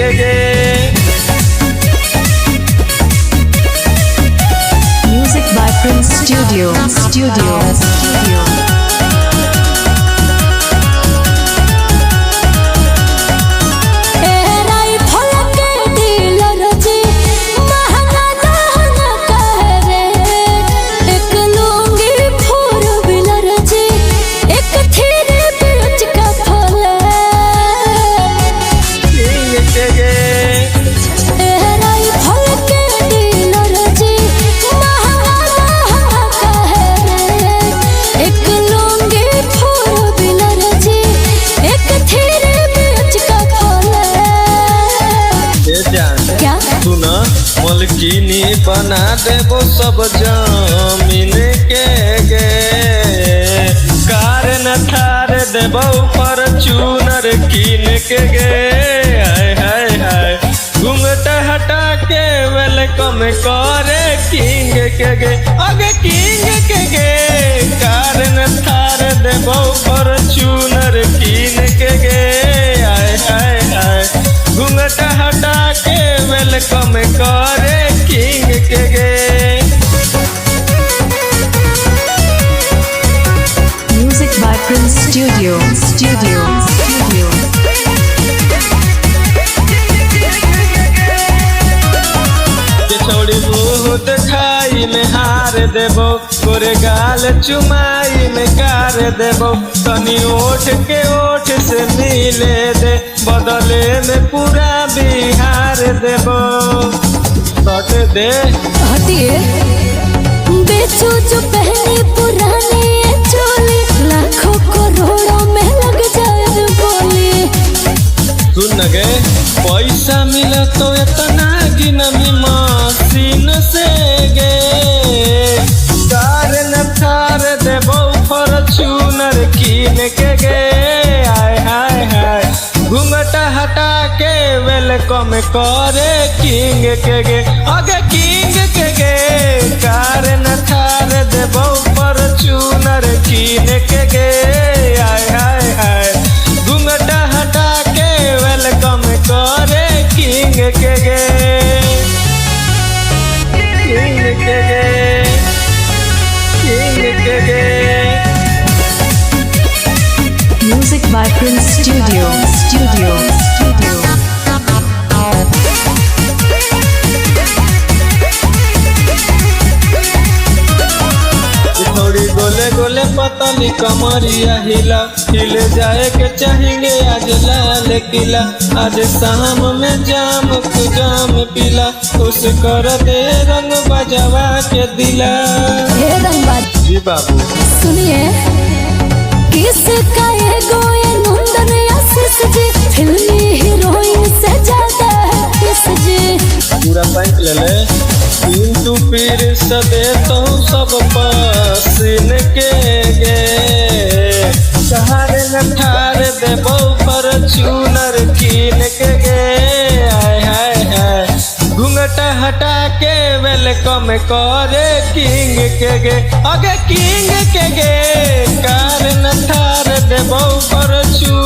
के गे। Music by Prince Studio. मलकिनी बना देबो सब जमीन के गे। कार न थार देबो फॉर्च्यूनर कीन के गे। हाय हाय हाय घूंघट हटा के वेलकम करे किंग के गे। अगे किंग के गे। कार न थार देबो फॉर्च्यूनर कीन के गे। हाय हाय हाय घूंघट हटा के वेलकम करे किंग के गे। Music by Prince Studio. छोड़ी मुँह दिखाई में हार देबो गोरे गाल चुमाई में कार देबो। तनी ओठ के ओठ से मिले दे बदले में पूरा बिहार देबो। सट दे हटिए बेचो जो पहले पुराने चोली लाखों करोड़ों में लग जाए बोली। सुन गे पैसा मिला तो इतना गिनमी मशीन से गे। कार न थार देबो फॉर्च्यूनर कीन के गे। हाय हाय हाय घूंघट हटा के वेलकम करे किंग के गे। अगे किंग के गे। कार न थार देबो फॉर्च्यूनर कीन के गे। हाय हाय हाय घूंघट हटा के वेलकम करे किंग के गे। किंग के गे। किंग के गे। Music by Prince Studio. थोड़ी गोले गोले पतली कमरिया हिला हिल जाए के चाहेंगे आज लाल किला। आज शाम में जाम पीला उस कर दे रंग बजवा के दिला। हे रंगबाज जी बाबू सुनिए किसका ये गोए नंदन आशीष जी फिल्मी हीरोइन से ज्यादा है किस जी। पूरा बैंक ले ले किंतु फिर सदे तो सब पसीन के गे। शहर न ठार देबो फॉर्च्यूनर कीन के गे। हाय हाय हाय घूंघट हटा के वेलकम करे किंग के गे। अगे किंग के गे। कार न थार देबो फॉर्च्यूनर